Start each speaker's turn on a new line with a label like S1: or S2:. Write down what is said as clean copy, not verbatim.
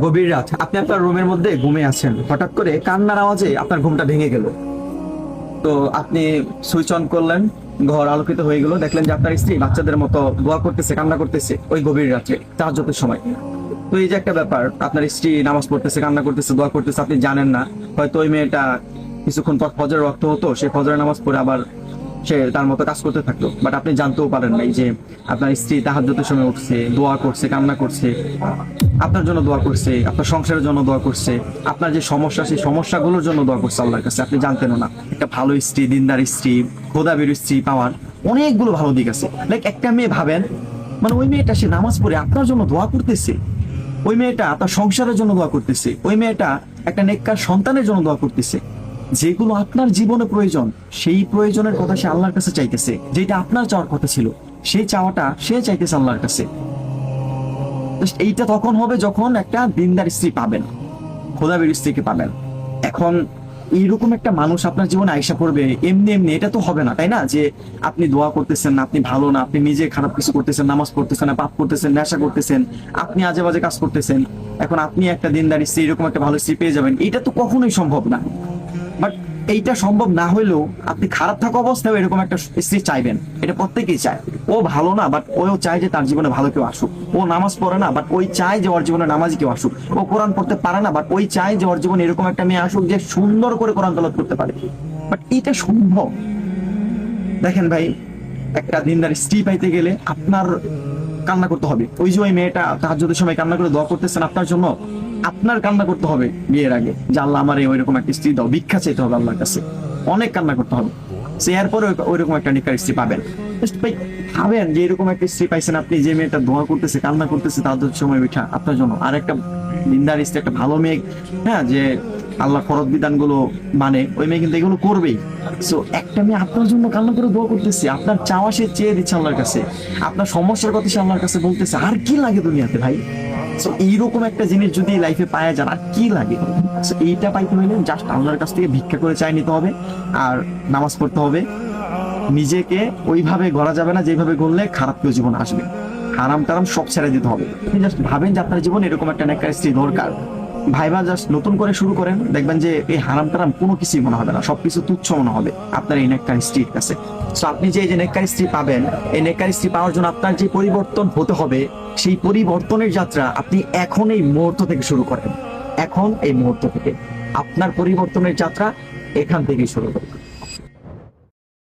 S1: গভীর রাত, আপনি আপনার রুমের মধ্যে ঘুমিয়ে আছেন, হঠাৎ করে কান্নার আওয়াজে আপনার ঘুমটা ভেঙে গেল। তো আপনি সুইচ অন করলেন, ঘর আলোকিত হয়ে গেল, দেখলেন যে আপনার স্ত্রী বাচ্চাদের মতো দোয়া করতেছে, কান্না করতেছে ওই গভীর রাত্রে তাহাজ্জুদের সময়। তো এই যে একটা ব্যাপার, আপনার স্ত্রী নামাজ পড়তেছে, কান্না করতেছে, দোয়া করতেছে, আপনি জানেন না। হয়তো ওই মেয়েটা কিছুক্ষণ পর ফজরের ওয়াক্ত হতো, সে ফজরের নামাজ পড়ে আবার সে তার মতো কাজ করতে থাকলো, বাট আপনি জানতেও পারেন নাই যে আপনার স্ত্রী তাহাজ্জুদের সময় উঠছে, দোয়া করছে, কান্না করছে, আপনার জন্য দোয়া করছে, আপনার সংসারের জন্য দোয়া করছে, আপনার যে সমস্যা সেই সমস্যাগুলোর জন্য দোয়া করছে আল্লাহর কাছে। আপনি জানতেনও না। একটা ভালো স্ত্রী, দিনদার স্ত্রী, খোদাবের স্ত্রী পাওয়ার অনেকগুলো ভালো দিক আছে। লাইক একটা মেয়ে ভাবেন, মানে ওই মেয়েটা সে নামাজ পড়ে আপনার জন্য দোয়া করতেছে, ওই মেয়েটা আপনার সংসারের জন্য দোয়া করতেছে, ওই মেয়েটা একটা নেককার সন্তানের জন্য দোয়া করতেছে। যেগুলো আপনার জীবনে প্রয়োজন, সেই প্রয়োজনের কথা সে আল্লাহর কাছে চাইতেছে। যেটা আপনার চাওয়ার কথা ছিল, সেই চাওয়াটা সে চাইতেছে আল্লাহর কাছে। Just এইটা তখন হবে যখন একটা দিনদার স্ত্রী পাবেন, খোদাবের স্ত্রীকে পাবেন। এখন এইরকম একটা মানুষ আপনার জীবনে আইসা পড়বে এমনি এমনি, এটা তো হবে না, তাই না? যে আপনি দোয়া করতেছেন না, আপনি ভালো না, আপনি নিজে খারাপ কিছু করতেছেন, নামাজ পড়তেছেন না, পাপ করতেছেন, নেশা করতেছেন, আপনি আজে বাজে কাজ করতেছেন, এখন আপনি একটা দিনদার স্ত্রী, এরকম একটা ভালো স্ত্রী পেয়ে যাবেন, এটা তো কখনোই সম্ভব না। বাট এইটা সম্ভব না হইলেও আপনি খারাপ থাকা অবস্থায় এরকম একটা স্ত্রী চাইবেন, এটা প্রত্যেকেই চায়। ও ভালো না, বাট ও চায় যে তার জীবনে ভালো কেউ আসুক। ও নামাজ পড়ে না, বাট ওই চায় যে ওর জীবনে নামাজি কেউ আসুক। ও কোরআন পড়তে পারে না, বাট ওই চায় যে ওর জীবনে এরকম একটা মেয়ে আসুক যে সুন্দর করে কোরআন তেলাওয়াত করতে পারে। বাট এটা সম্ভব। দেখেন ভাই, একটা দিনদার স্ত্রী পাইতে গেলে আপনার কান্না করতে হবে। ওই যে ওই মেয়েটা তাহাজ্জুদের সময় কান্না করে দোয়া করতেছেন আপনার জন্য, আপনার কান্না করতে হবে বিয়ের আগে যে আল্লাহ আমার ওইরকম একটা স্ত্রী দাও, ভিক্ষা চাইতে হবে আল্লাহর কাছে, অনেক কান্না করতে হবে। সে এরপরে ওইরকম একটা নিকার স্ত্রী পাবেন। Just ভাই ভাবেন যে এরকম একটা স্ত্রী পাইছেন আপনি, যে মেয়েটা দোয়া করতেছে, কান্না করতেছে তাহাজ্জুদের সময় বিঠা আপনার জন্য, আর একটা দিনদার স্ত্রী, একটা ভালো মেয়ে, হ্যাঁ, যে আল্লাহ ফরজ বিধান গুলো মানে, ওই মেয়ে কিন্তু এগুলো করবেই। সো একটা মেয়ে আপনার জন্য কান্না করে দোয়া করতেছে, আপনার চাওয়া সে চেয়ে দিচ্ছে আল্লাহর কাছে, আপনার সমস্যার কথা সে আল্লাহর কাছে বলতেছে, আর কি লাগে দুনিয়াতে ভাই? সো এইরকম একটা জিনিস যদি লাইফে পাওয়া যায় আর কি লাগে? সো এইটা পাইতে হলে জাস্ট আল্লাহর কাছ থেকে ভিক্ষা করে চাই নিতে হবে, আর নামাজ পড়তে হবে। নিজেকে ওইভাবে গড়া যাবে না যেভাবে গড়লে খারাপ কেউ জীবন আসবে। হারাম টারাম সব ছেড়ে দিতে হবে। আপনি জাস্ট ভাবেন যে আপনার জীবনে এরকম একটা নেককার স্ত্রী দরকার, ভাইবা জাস্ট নতুন করে শুরু করেন, দেখবেন যে এই হারাম টারাম কোনো কিছুই মনে হবে না, সবকিছু তুচ্ছ মনে হবে আপনার এই নেককার স্ত্রীর কাছে। তো আপনি যে এই যে নেককার স্ত্রী পাবেন, এই নেককার স্ত্রী পাওয়ার জন্য আপনার যে পরিবর্তন হতে হবে, সেই পরিবর্তনের যাত্রা আপনি এখন এই মুহূর্ত থেকে শুরু করেন। এখন এই মুহূর্ত থেকে আপনার পরিবর্তনের যাত্রা এখান থেকেই শুরু করেন।